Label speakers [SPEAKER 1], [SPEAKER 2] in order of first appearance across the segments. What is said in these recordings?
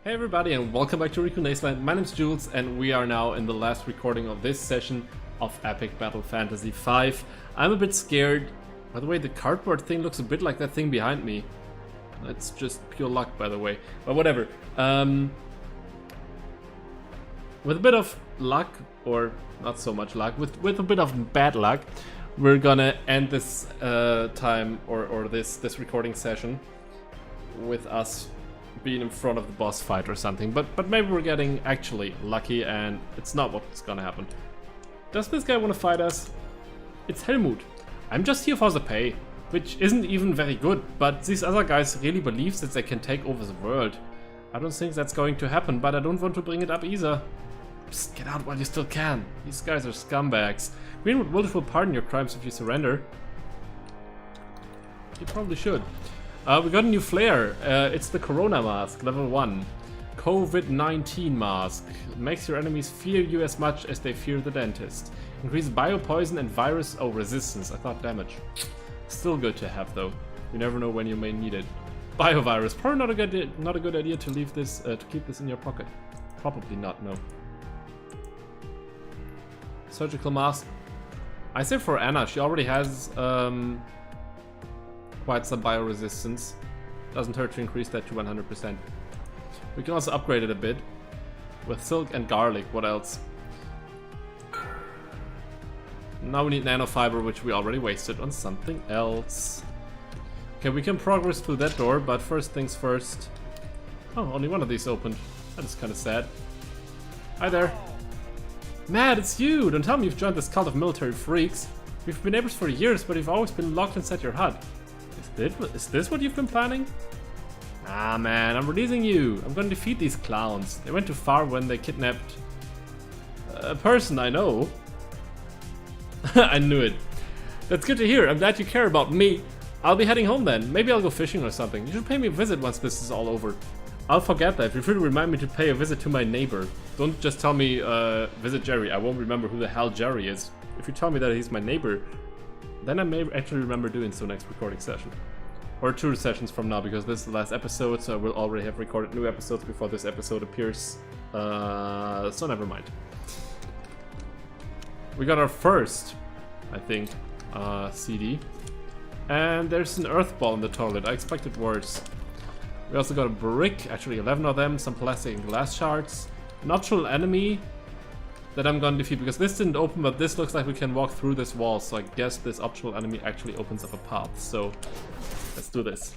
[SPEAKER 1] Hey everybody and welcome back to RikuNaceLand. My name's Jules and we are now in the last recording of this session of Epic Battle Fantasy V. I'm a bit scared. By the way, the cardboard thing looks a bit like that thing behind me. That's just pure luck, by the way. But whatever. With a bit of luck, or not so much luck, with a bit of bad luck, we're gonna end this time or this recording session with us being in front of the boss fight or something, but maybe we're getting actually lucky and it's not what's gonna happen. Does this guy want to fight us? It's Helmut. I'm just here for the pay, which isn't even very good, but these other guys really believe that they can take over the world. I don't think that's going to happen, but I don't want to bring it up either. Just get out while you still can. These guys are scumbags. Greenwood will pardon your crimes if you surrender. You probably should. We got a new flare. It's the Corona mask, level 1. COVID-19 mask. Makes your enemies fear you as much as they fear the dentist. Increases biopoison and virus resistance. I thought damage. Still good to have though. You never know when you may need it. Biovirus. Probably not a good idea to leave this to keep this in your pocket. Probably not. No. Surgical mask. I say for Anna. She already has quite some bioresistance. Doesn't hurt to increase that to 100%. We can also upgrade it a bit with silk and garlic. What else? Now we need nanofiber, which we already wasted on something else. Okay, we can progress through that door, but first things first. Oh, only one of these opened. That is kind of sad. Hi there. Matt, it's you! Don't tell me you've joined this cult of military freaks. We've been neighbors for years, but you've always been locked inside your hut. Is this what you've been planning? Ah man, I'm releasing you. I'm gonna defeat these clowns. They went too far when they kidnapped a person I know. I knew it. That's good to hear. I'm glad you care about me. I'll be heading home then. Maybe I'll go fishing or something. You should pay me a visit once this is all over. I'll forget that. Feel free to remind me to pay a visit to my neighbor. Don't just tell me visit Jerry. I won't remember who the hell Jerry is. If you tell me that he's my neighbor, then I may actually remember doing so next recording session. Or 2 sessions from now, because this is the last episode, so I will already have recorded new episodes before this episode appears. So never mind. We got our first, I think, CD. And there's an earth ball in the toilet. I expected worse. We also got a brick, actually 11 of them, some plastic and glass shards. An optional enemy that I'm gonna defeat, because this didn't open, but this looks like we can walk through this wall, so I guess this optional enemy actually opens up a path, so let's do this.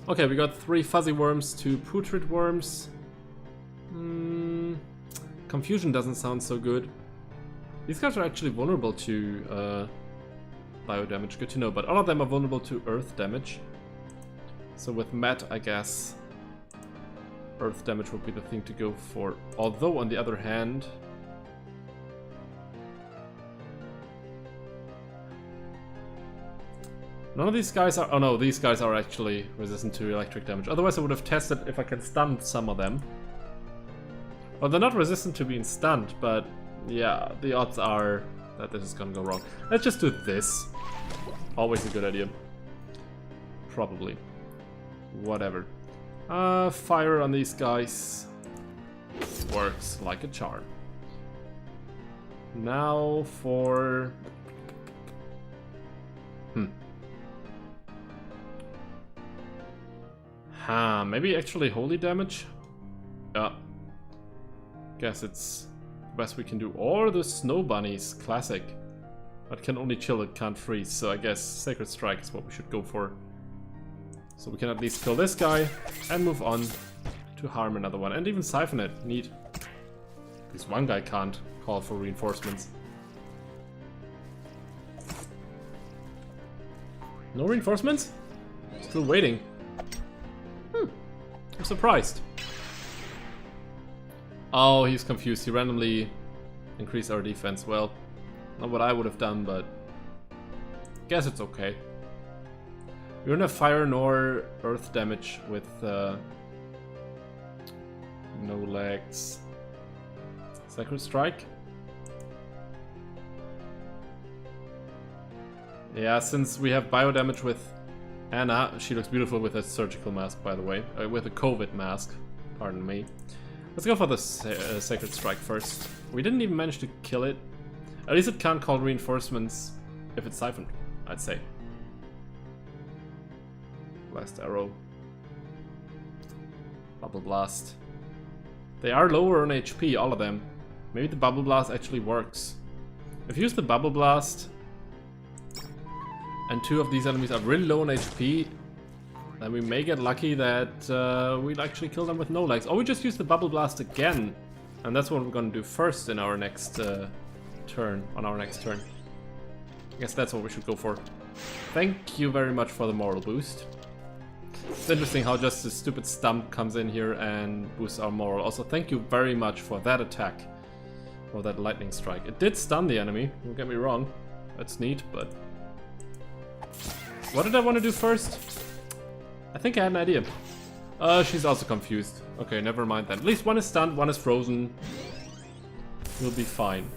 [SPEAKER 1] Okay, we got 3 fuzzy worms, 2 putrid worms. Confusion doesn't sound so good. These guys are actually vulnerable to bio damage, good to know, but all of them are vulnerable to earth damage. So with Matt, I guess earth damage would be the thing to go for. Although, on the other hand, none of these guys are... Oh no, these guys are actually resistant to electric damage. Otherwise I would have tested if I can stun some of them. Well, they're not resistant to being stunned, but yeah, the odds are that this is gonna go wrong. Let's just do this. Always a good idea. Probably. Whatever. Fire on these guys works like a charm. Now for... maybe actually holy damage? Yeah. Guess it's the best we can do. Or the snow bunnies, classic. But can only chill, it can't freeze, so I guess Sacred Strike is what we should go for. So we can at least kill this guy and move on to harm another one. And even siphon it. Neat. Because one guy can't call for reinforcements. No reinforcements? Still waiting. I'm surprised. Oh, he's confused. He randomly increased our defense. Well, not what I would have done, but guess it's okay. We don't have fire nor earth damage with no legs. Sacred Strike? Yeah, since we have bio damage with Anna, she looks beautiful with a surgical mask, by the way. With a COVID mask. Pardon me. Let's go for the Sacred Strike first. We didn't even manage to kill it. At least it can't call reinforcements if it's siphoned, I'd say. Blast Arrow. Bubble Blast. They are lower on HP, all of them. Maybe the Bubble Blast actually works. If you use the Bubble Blast and 2 of these enemies are really low on HP, then we may get lucky that we'll actually kill them with no legs. Or we just use the Bubble Blast again. And that's what we're gonna do first in our next turn, on our next turn. I guess that's what we should go for. Thank you very much for the moral boost. It's interesting how just this stupid stump comes in here and boosts our moral. Also, thank you very much for that attack. Or that lightning strike. It did stun the enemy, don't get me wrong. That's neat, but... What did I want to do first? I think I had an idea. She's also confused. Okay, never mind that. At least one is stunned, one is frozen. We'll be fine.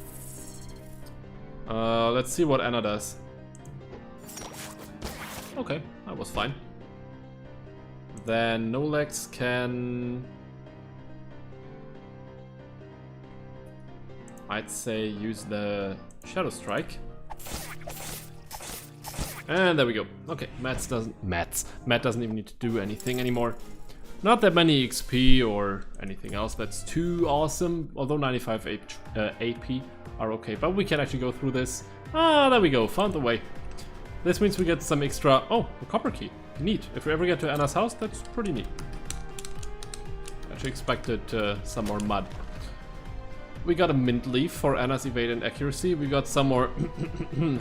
[SPEAKER 1] Let's see what Anna does. Okay, that was fine. Then no legs can... I'd say use the Shadow Strike. And there we go. Okay, Matt doesn't even need to do anything anymore. Not that many XP or anything else that's too awesome, although 95 AP are okay. But we can actually go through this. Ah, there we go, found the way. This means we get some extra... Oh, a copper key. Neat. If we ever get to Anna's house, that's pretty neat. Actually expected some more mud. We got a mint leaf for Anna's evade and accuracy. We got some more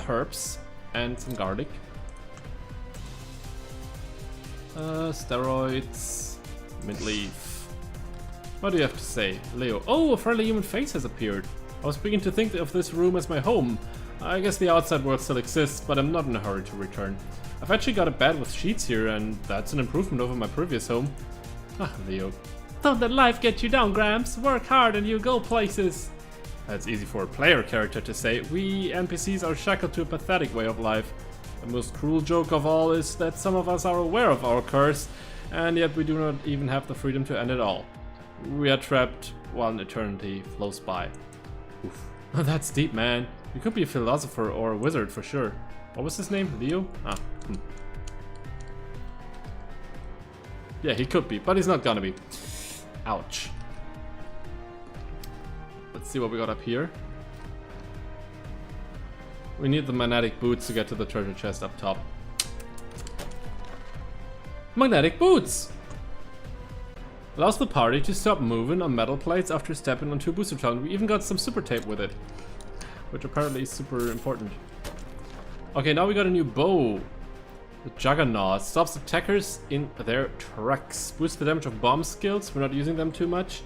[SPEAKER 1] herbs and some garlic. Steroids. Mint leaf. What do you have to say, Leo? Oh, a friendly human face has appeared. I was beginning to think of this room as my home. I guess the outside world still exists, but I'm not in a hurry to return. I've actually got a bed with sheets here, and that's an improvement over my previous home. Ah, Leo. Don't let life get you down, Gramps. Work hard and you'll go places. That's easy for a player character to say. We NPCs are shackled to a pathetic way of life. The most cruel joke of all is that some of us are aware of our curse, and yet we do not even have the freedom to end it all. We are trapped while an eternity flows by. Oof. That's deep, man. You could be a philosopher or a wizard for sure. What was his name? Leo? Ah. Yeah, he could be, but he's not gonna be. Ouch. Let's see what we got up here. We need the magnetic boots to get to the treasure chest up top. Magnetic boots! Allows the party to stop moving on metal plates after stepping onto a booster challenge. We even got some super tape with it, which apparently is super important. Okay, now we got a new bow. The Juggernaut stops attackers in their tracks. Boosts the damage of bomb skills. We're not using them too much.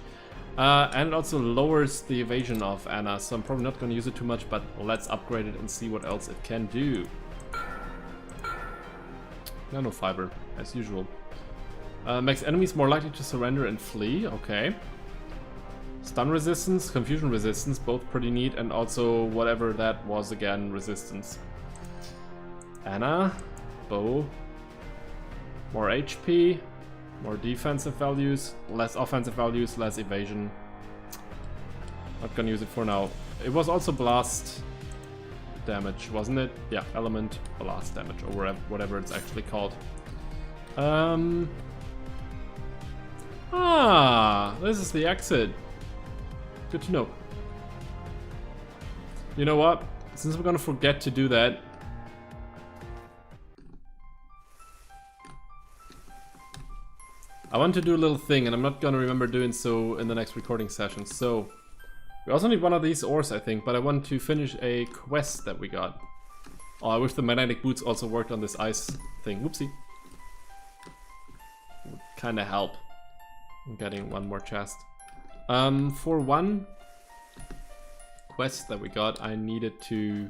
[SPEAKER 1] And it also lowers the evasion of Anna, so I'm probably not going to use it too much, but let's upgrade it and see what else it can do. Nanofiber, as usual. Makes enemies more likely to surrender and flee, okay. Stun resistance, confusion resistance, both pretty neat, and also whatever that was again, resistance. Anna, bow, more HP, more defensive values, less offensive values, less evasion. Not gonna use it for now. It was also blast damage, wasn't it? Yeah, element blast damage, or whatever it's actually called. Ah, this is the exit. Good to know. You know what? Since we're gonna forget to do that, I want to do a little thing, and I'm not gonna remember doing so in the next recording session. So, we also need one of these ores, I think, but I want to finish a quest that we got. Oh, I wish the magnetic boots also worked on this ice thing. Whoopsie. Would kinda help. I'm getting one more chest. For one quest that we got, I needed to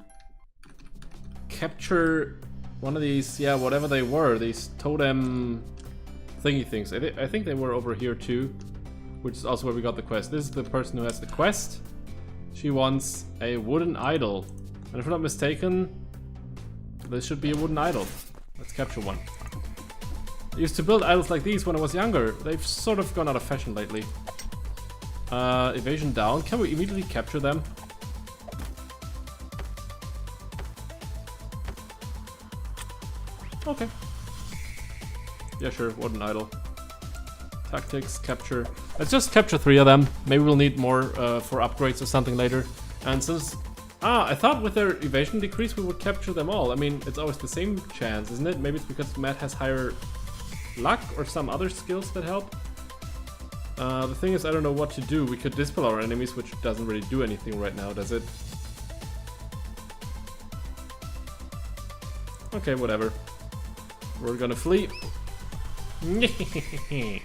[SPEAKER 1] capture one of these, yeah, whatever they were, these totem thingy things. I think they were over here too, which is also where we got the quest. This is the person who has the quest. She wants a wooden idol. And if I'm not mistaken, this should be a wooden idol. Let's capture one. I used to build idols like these when I was younger. They've sort of gone out of fashion lately. Evasion down. Can we immediately capture them? Okay. Yeah, sure. What an idol. Tactics, capture. Let's just capture 3 of them. Maybe we'll need more for upgrades or something later. And since... I thought with their evasion decrease we would capture them all. I mean, it's always the same chance, isn't it? Maybe it's because Matt has higher luck or some other skills that help. The thing is, I don't know what to do. We could dispel our enemies, which doesn't really do anything right now, does it? Okay, whatever. We're gonna flee. I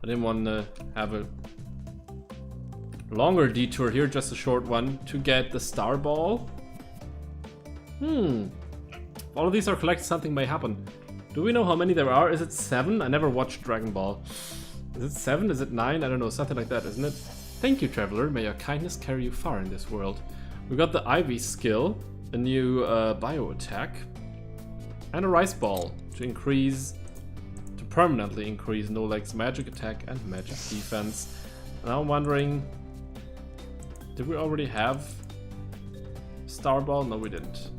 [SPEAKER 1] didn't want to have a longer detour here, just a short one, to get the star ball. All of these are collected, something may happen. Do we know how many there are? Is it 7? I never watched Dragon Ball. Is it 7? Is it 9? I don't know, something like that, isn't it? Thank you, Traveler. May your kindness carry you far in this world. We got the Ivy skill, a new bio attack, and a rice ball to permanently increase No Leg's magic attack and magic defense. Now I'm wondering, did we already have Star Ball? No, we didn't.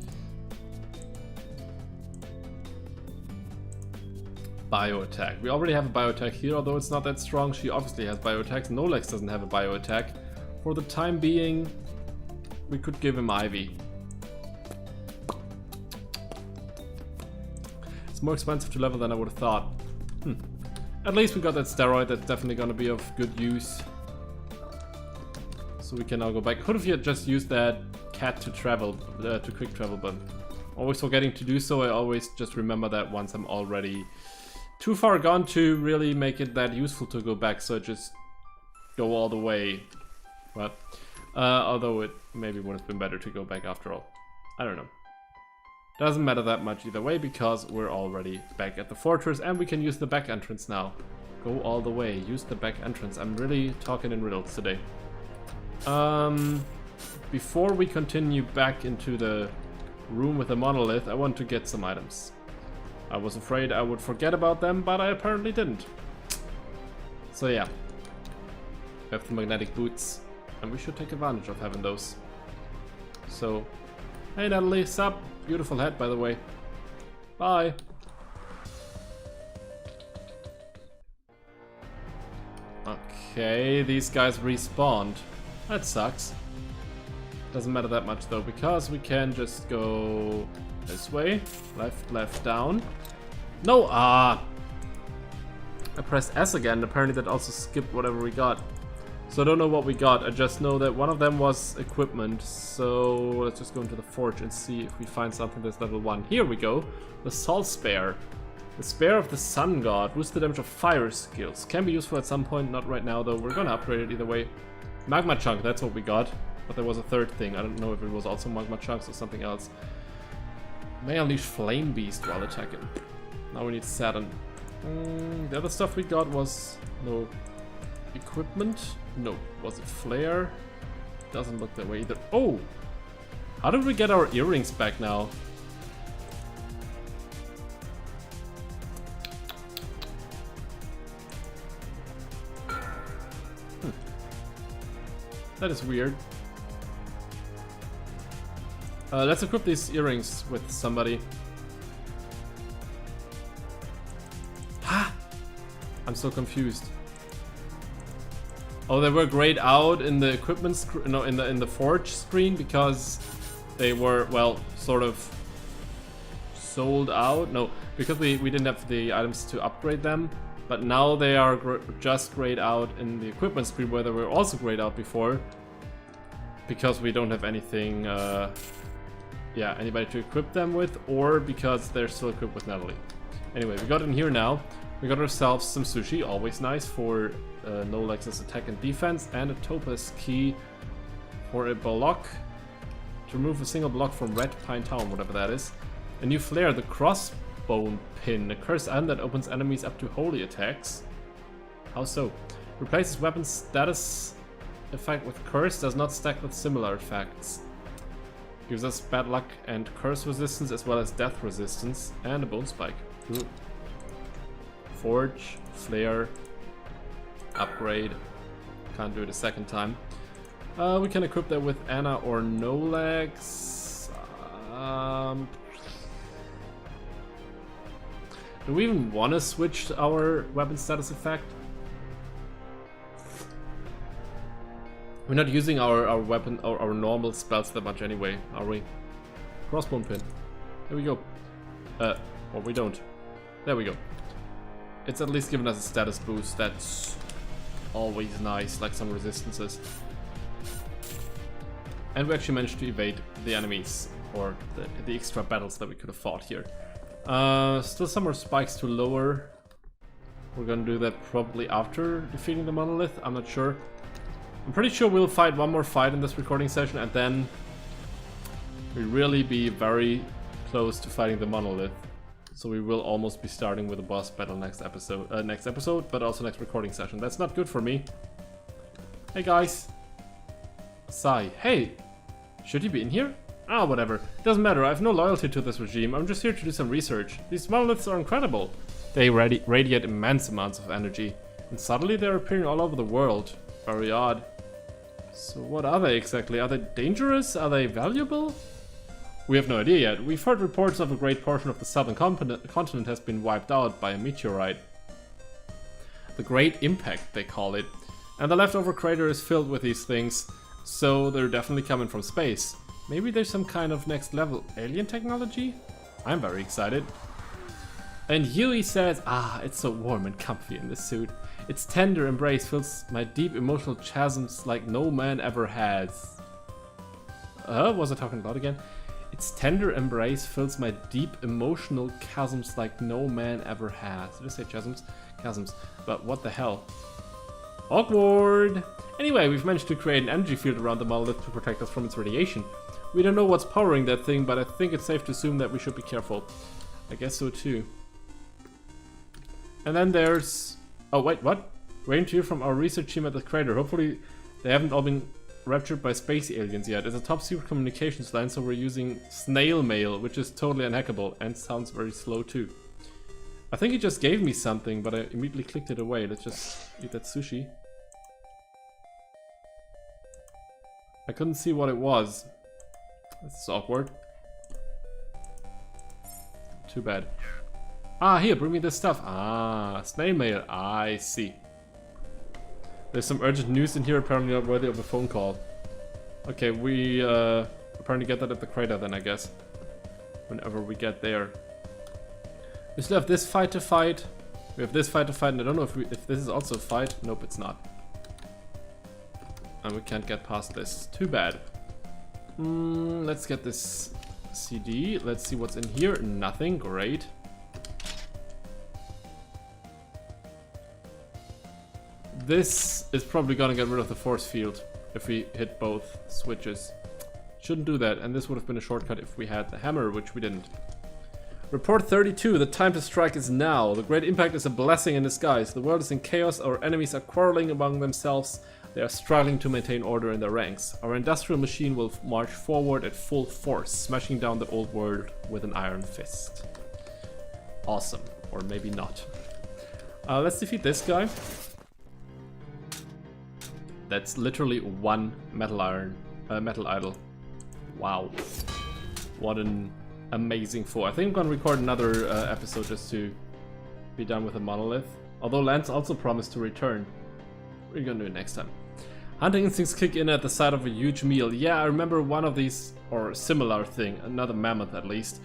[SPEAKER 1] Bio attack. We already have a bio attack here, although it's not that strong. She obviously has bio attacks. No Legs doesn't have a bio attack. For the time being, we could give him Ivy. It's more expensive to level than I would have thought. At least we got that steroid. That's definitely gonna be of good use. So we can now go back. Could have just used that cat to travel, to quick travel, but always forgetting to do so. I always just remember that once I'm already too far gone to really make it that useful to go back. So I just go all the way. But although it maybe would have been better to go back after all. I don't know. Doesn't matter that much either way, because we're already back at the fortress and we can use the back entrance now. Go all the way, use the back entrance. I'm really talking in riddles today. Before we continue back into the room with the monolith, I want to get some items. I was afraid I would forget about them, but I apparently didn't. So yeah, we have the magnetic boots, and we should take advantage of having those. So, hey Natalie, sup? Beautiful hat, by the way. Bye. Okay, these guys respawned. That sucks. Doesn't matter that much though, because we can just go this way. Left, left, down. No! I pressed S again. Apparently that also skipped whatever we got. So I don't know what we got. I just know that one of them was equipment. So let's just go into the forge and see if we find something that's level 1. Here we go. The Soul Spare. The Spare of the Sun God. Boosts the damage of fire skills. Can be useful at some point. Not right now though. We're gonna upgrade it either way. Magma Chunk. That's what we got. But there was a third thing. I don't know if it was also Magma Chunks or something else. May unleash Flame Beast while attacking. Now we need Saturn. The other stuff we got was... no... equipment? No. Was it flare? Doesn't look that way either. Oh! How did we get our earrings back now? That is weird. Let's equip these earrings with somebody. Ha! I'm so confused. Oh, they were grayed out in the equipment no, in the forge screen because they were, well, sort of sold out. No, because we didn't have the items to upgrade them. But now they are just grayed out in the equipment screen, where they were also grayed out before. Because we don't have anything, yeah, anybody to equip them with, or because they're still equipped with Natalie. Anyway, we got in here now. We got ourselves some sushi, always nice for No Lex's attack and defense, and a topaz key for a block to remove a single block from Red Pine Town, whatever that is. A new flare, the crossbone pin, a cursed item that opens enemies up to holy attacks. How so? Replaces weapon status effect with curse, does not stack with similar effects. Gives us bad luck and curse resistance as well as death resistance, and a bone spike. Ooh. Forge, flare, upgrade. Can't do it a second time. We can equip that with Ana or no legs. Do we even want to switch our weapon status effect? We're not using our weapon or our normal spells that much anyway, are we? Crossbone pin. There we go. Or we don't. There we go. It's at least given us a status boost. That's always nice, like some resistances. And we actually managed to evade the enemies, or the extra battles that we could have fought here. Still some more spikes to lower. We're gonna do that probably after defeating the monolith, I'm not sure. I'm pretty sure we'll fight one more fight in this recording session, and then we'll really be very close to fighting the monolith. So we will almost be starting with a boss battle next episode, but also next recording session. That's not good for me. Hey guys. Sai. Hey! Should he be in here? Ah, whatever. Doesn't matter, I have no loyalty to this regime. I'm just here to do some research. These monoliths are incredible. They radiate immense amounts of energy. And suddenly they're appearing all over the world. Very odd. So what are they exactly? Are they dangerous? Are they valuable? We have no idea yet. We've heard reports of a great portion of the southern continent has been wiped out by a meteorite. The Great Impact, they call it. And the leftover crater is filled with these things, so they're definitely coming from space. Maybe there's some kind of next level alien technology? I'm very excited. And Yui says, ah, it's so warm and comfy in this suit. Its tender embrace fills my deep emotional chasms like no man ever has. Was I talking about again? Its tender embrace fills my deep emotional chasms like no man ever has. Did I say chasms? Chasms. But what the hell? Awkward! Anyway, we've managed to create an energy field around the monolith to protect us from its radiation. We don't know what's powering that thing, but I think it's safe to assume that we should be careful. I guess so too. And then there's... Oh wait, what? Waiting to hear from our research team at the crater. Hopefully they haven't all been raptured by space aliens yet. It's a top secret communications line, so we're using snail mail, which is totally unhackable and sounds very slow too. I think he just gave me something, but I immediately clicked it away. Let's just eat that sushi. I couldn't see what it was. This is awkward. Too bad. Ah, here, bring me this stuff. Ah, snail mail. I see. There's some urgent news in here, apparently not worthy of a phone call. Okay, we apparently get that at the crater then, I guess. Whenever we get there. We still have this fight to fight. We have this fight to fight, and I don't know if this is also a fight. Nope, it's not. And we can't get past this. Too bad. Let's get this CD. Let's see what's in here. Nothing. Great. This is probably gonna get rid of the force field if we hit both switches. Shouldn't do that, and this would have been a shortcut if we had the hammer, which we didn't. Report 32, the time to strike is now. The Great Impact is a blessing in disguise. The world is in chaos, our enemies are quarreling among themselves. They are struggling to maintain order in their ranks. Our industrial machine will march forward at full force, smashing down the old world with an iron fist. Awesome. Or maybe not. Let's defeat this guy. That's literally one metal idol. Wow. What an amazing foe. I think I'm gonna record another episode just to be done with the monolith. Although Lance also promised to return. We're gonna do it next time. Hunting instincts kick in at the sight of a huge meal. Yeah, I remember one of these, or similar thing, another mammoth at least,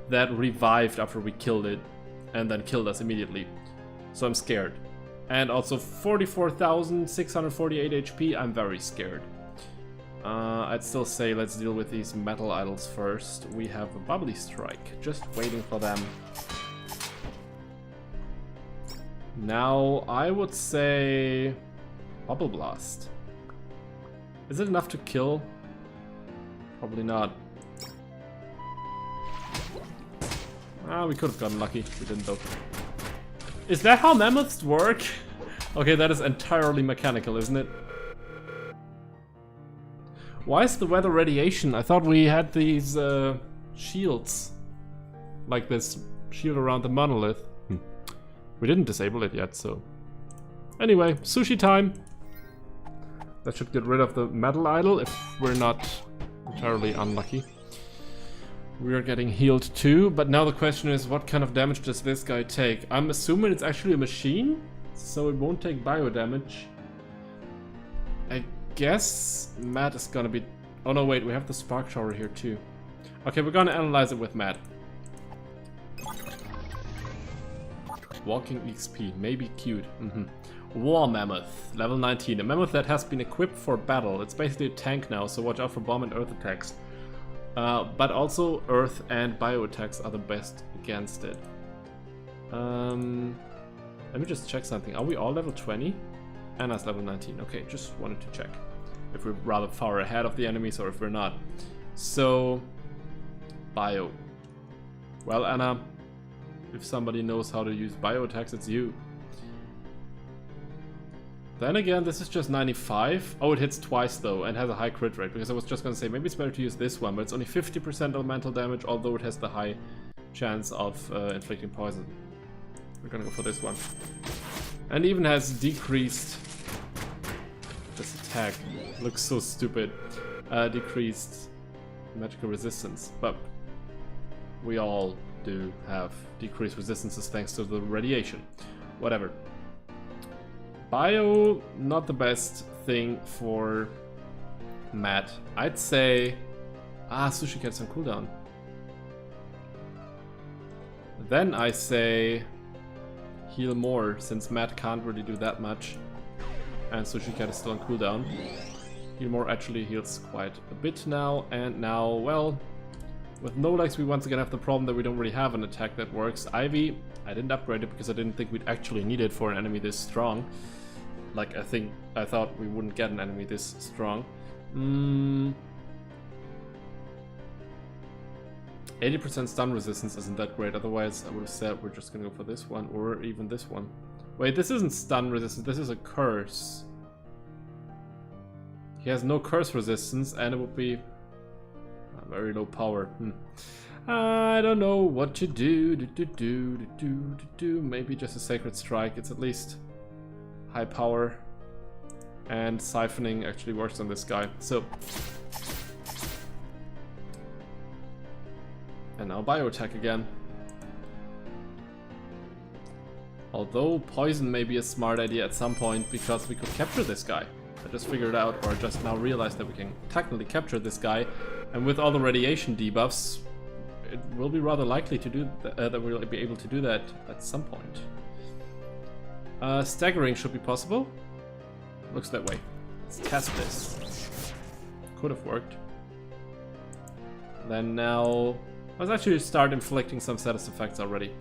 [SPEAKER 1] that revived after we killed it and then killed us immediately. So I'm scared. And also 44,648 HP, I'm very scared. I'd still say let's deal with these metal idols first. We have a bubbly strike, just waiting for them. Now, I would say Bubble Blast. Is it enough to kill? Probably not. Ah, we could have gotten lucky. We didn't though. Is that how mammoths work? Okay, that is entirely mechanical, isn't it? Why is the weather radiation? I thought we had these shields. Like this shield around the monolith. We didn't disable it yet, so... Anyway, sushi time! That should get rid of the metal idol if we're not entirely unlucky. We are getting healed too, but now the question is, what kind of damage does this guy take? I'm assuming it's actually a machine, so it won't take bio damage. I guess Matt is gonna be... Oh no, wait, we have the spark shower here too. Okay, we're gonna analyze it with Matt. Walking XP, maybe cute. War Mammoth, level 19. A mammoth that has been equipped for battle. It's basically a tank now, so watch out for bomb and earth attacks. But also earth and bio attacks are the best against it. Let me just check something. Are we all level 20? Anna's level 19. Okay, just wanted to check if we're rather far ahead of the enemies or if we're not. So, bio. Well, Anna, if somebody knows how to use bio attacks, it's you. Then again, this is just 95. Oh, it hits twice though and has a high crit rate, because I was just gonna say maybe it's better to use this one, but it's only 50% elemental damage, although it has the high chance of inflicting poison. We're gonna go for this one. And even has decreased... This attack looks so stupid. Decreased magical resistance, but we all do have decreased resistances thanks to the radiation. Whatever. Bio, not the best thing for Matt. I'd say... Sushi gets some cooldown. Then I say... Heal more, since Matt can't really do that much. And Sushi Cat is still on cooldown. Heal more actually heals quite a bit now. And now, well... With no legs, we once again have the problem that we don't really have an attack that works. Ivy, I didn't upgrade it because I didn't think we'd actually need it for an enemy this strong. Like, I thought we wouldn't get an enemy this strong. 80% stun resistance isn't that great, otherwise I would have said we're just gonna go for this one, or even this one. Wait, this isn't stun resistance, this is a curse. He has no curse resistance, and it would be very low power. I don't know what to do. Maybe just a Sacred Strike, it's at least high power, and siphoning actually works on this guy. So, and now bio attack again. Although poison may be a smart idea at some point, because we could capture this guy. I just figured out, or just now realized, that we can technically capture this guy, and with all the radiation debuffs, it will be rather likely to do that we'll be able to do that at some point. Staggering should be possible. Looks that way. Let's test this. Could have worked. Then now... Let's actually start inflicting some status effects already.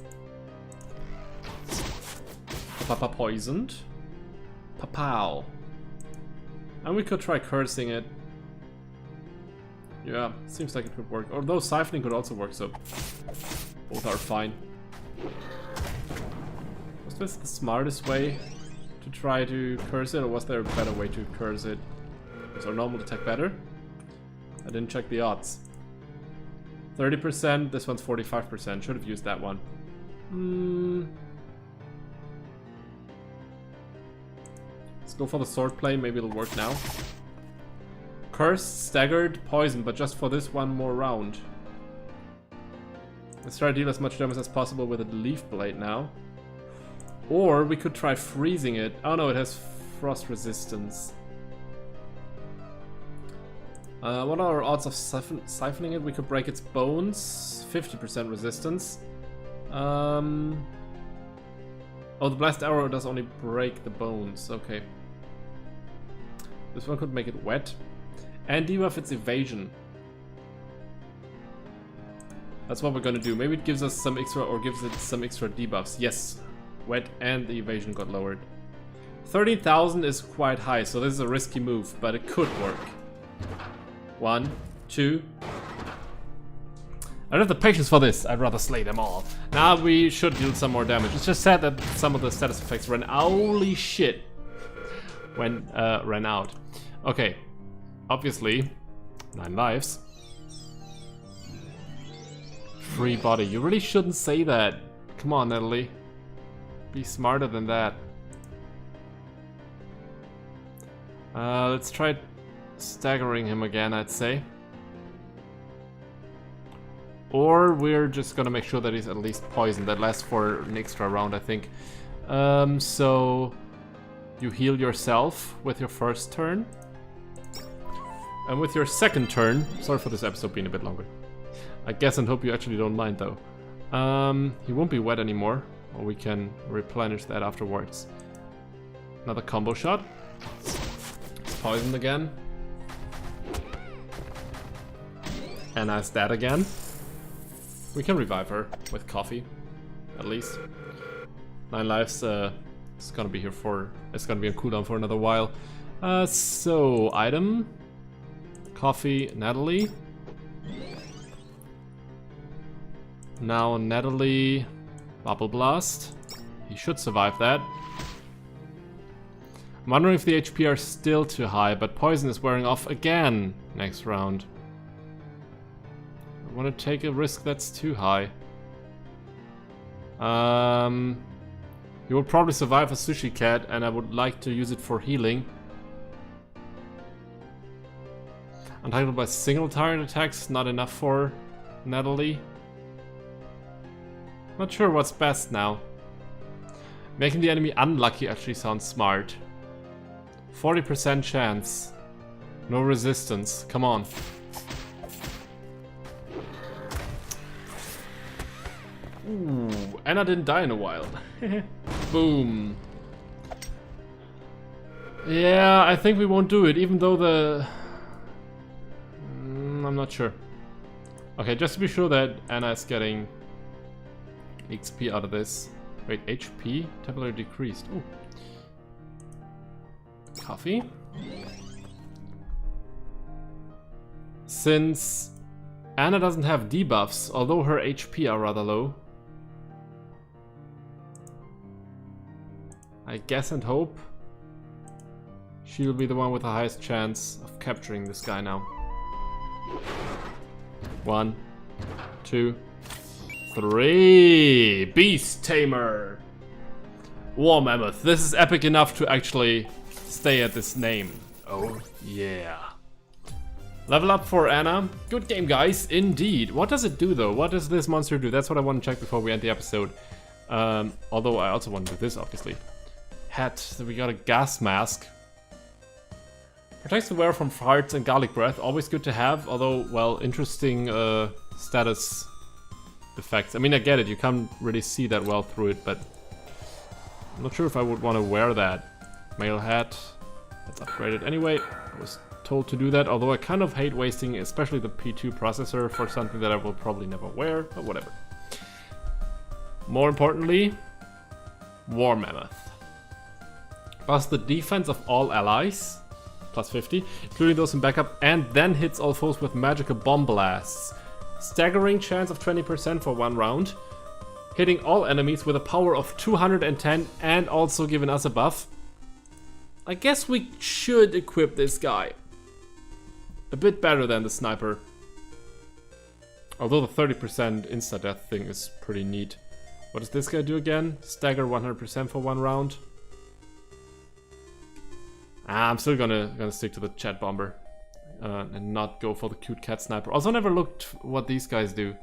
[SPEAKER 1] Poisoned. Papow. And we could try cursing it. Yeah, seems like it could work. Although siphoning could also work, so... Both are fine. Was this the smartest way to try to curse it, or was there a better way to curse it? Was our normal attack better? I didn't check the odds. 30%, this one's 45%. Should have used that one. Let's go for the sword play, maybe it'll work now. Cursed, staggered, poison, but just for this one more round. Let's try to deal as much damage as possible with a leaf blade now. Or we could try freezing it. Oh no, it has frost resistance. What are our odds of siphoning it? We could break its bones. 50% resistance. Oh, the blast arrow does only break the bones. Okay. This one could make it wet. And debuff its evasion. That's what we're gonna do. Maybe it gives us some extra, or gives it some extra debuffs. Yes. Wet and the evasion got lowered. 13,000 is quite high, so this is a risky move, but it could work. 1, 2. I don't have the patience for this. I'd rather slay them all. Now we should deal some more damage. It's just sad that some of the status effects ran. Holy shit! Ran out. Okay. Obviously, 9 lives. Free body. You really shouldn't say that. Come on, Natalie. Be smarter than that. Let's try staggering him again, I'd say. Or we're just gonna make sure that he's at least poisoned. That lasts for an extra round, I think. So you heal yourself with your first turn. And with your second turn, sorry for this episode being a bit longer. I guess and hope you actually don't mind though. He won't be wet anymore, or we can replenish that afterwards. Another combo shot. It's poisoned again. And as that again. We can revive her with coffee, at least. 9 lives, it's gonna be here for, it's gonna be on cooldown for another while. So, item. Coffee, Natalie. Now Natalie, Bubble Blast. He should survive that. I'm wondering if the HP are still too high, but poison is wearing off again next round. I want to take a risk that's too high. You will probably survive a sushi cat, and I would like to use it for healing. Untitled by single target attacks, not enough for Natalie. Not sure what's best now. Making the enemy unlucky actually sounds smart. 40% chance. No resistance. Come on. Ooh, Anna didn't die in a while. Boom. Yeah, I think we won't do it, even though the... I'm not sure. Okay, just to be sure that Anna is getting XP out of this. Wait, HP? Temporarily decreased. Ooh. Coffee. Since Anna doesn't have debuffs, although her HP are rather low, I guess and hope she'll be the one with the highest chance of capturing this guy now. 1, 2, 3. Beast Tamer. War Mammoth. This is epic enough to actually stay at this name. Oh yeah. Level up for Anna. Good game, guys. Indeed. What does it do though? What does this monster do? That's what I want to check before we end the episode. Although I also want to do this, obviously. Hat. So we got a gas mask. Protects the wearer from farts and garlic breath. Always good to have. Although, well, interesting status effects. I mean, I get it. You can't really see that well through it, but I'm not sure if I would want to wear that. Male hat. Let's upgrade it anyway. I was told to do that, although I kind of hate wasting especially the P2 processor for something that I will probably never wear, but whatever. More importantly, War Mammoth. Buffs the defense of all allies, plus 50, including those in backup, and then hits all foes with magical bomb blasts. Staggering chance of 20% for 1 round. Hitting all enemies with a power of 210 and also giving us a buff. I guess we should equip this guy. A bit better than the sniper. Although the 30% insta-death thing is pretty neat. What does this guy do again? Stagger 100% for 1 round. I'm still gonna stick to the chat bomber. And not go for the cute cat sniper. Also never looked what these guys do.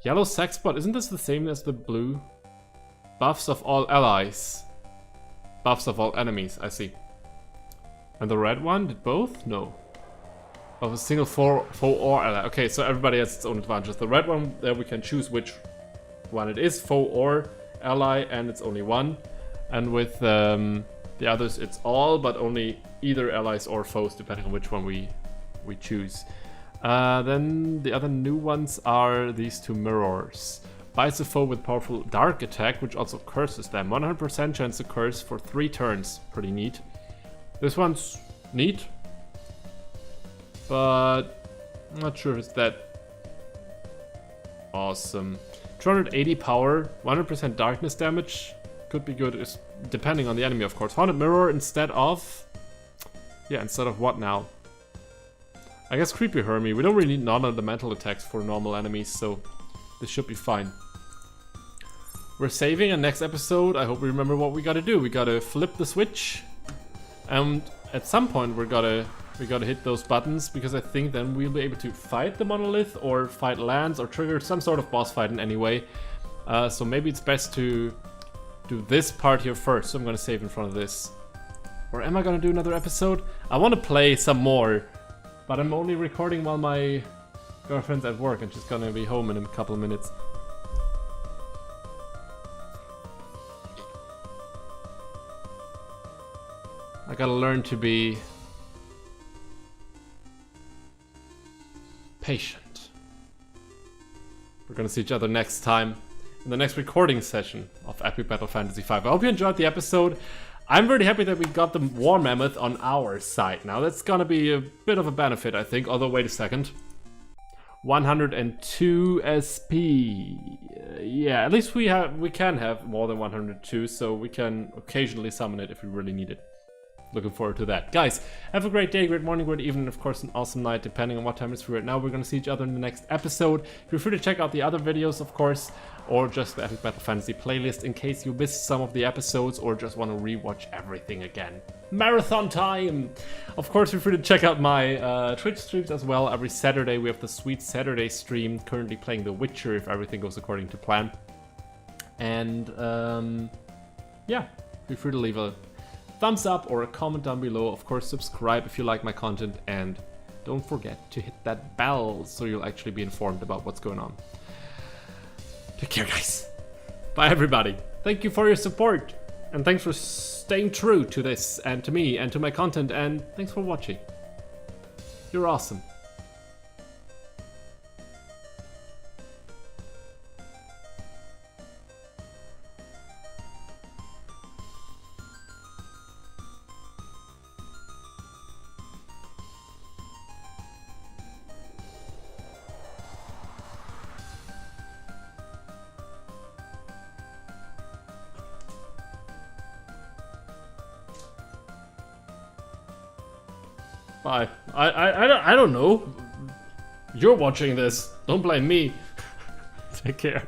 [SPEAKER 1] Yellow sex spot, isn't this the same as the blue? Buffs of all allies. Buffs of all enemies, I see. And the red one did both? No. Of a single foe or ally. Okay, so everybody has its own advantages. The red one, there we can choose which one it is, foe or ally, and it's only one. And with the others, it's all, but only either allies or foes, depending on which one we choose. Then the other new ones are these 2 mirrors. Bites a foe with powerful dark attack, which also curses them. 100% chance to curse for 3 turns. Pretty neat. This one's neat, but I'm not sure if it's that awesome. 280 power, 100% darkness damage. Could be good, depending on the enemy, of course. Haunted Mirror instead of... Yeah, instead of what now? I guess Creepy Hermie. We don't really need non-elemental attacks for normal enemies, so this should be fine. we're saving, and next episode, I hope we remember what we gotta do. We gotta flip the switch, and at some point we gotta hit those buttons, because I think then we'll be able to fight the monolith, or fight lands, or trigger some sort of boss fight in any way. So maybe it's best to do this part here first. So I'm gonna save in front of this. Or am I gonna do another episode? I want to play some more, but I'm only recording while my girlfriend's at work, and she's gonna be home in a couple of minutes. I gotta learn to be patient. We're gonna see each other next time in the next recording session of Epic Battle Fantasy V. I hope you enjoyed the episode. I'm very happy that we got the War Mammoth on our side now. That's gonna be a bit of a benefit, I think. Although, wait a second. 102 SP. Yeah, at least we can have more than 102, so we can occasionally summon it if we really need it. Looking forward to that. Guys, have a great day, great morning, great evening, of course an awesome night, depending on what time it's for right now. We're going to see each other in the next episode. Feel free to check out the other videos, of course, or just the Epic Battle Fantasy playlist in case you missed some of the episodes or just want to rewatch everything again. Marathon time! Of course, feel free to check out my Twitch streams as well. Every Saturday we have the Sweet Saturday stream, currently playing The Witcher if everything goes according to plan. And yeah, feel free to leave a thumbs up or a comment down below. Of course, subscribe if you like my content, and don't forget to hit that bell so you'll actually be informed about what's going on. Take care, guys. Bye, everybody. Thank you for your support, and thanks for staying true to this and to me and to my content, and thanks for watching. You're awesome. Bye. I don't know. You're watching this. Don't blame me. Take care.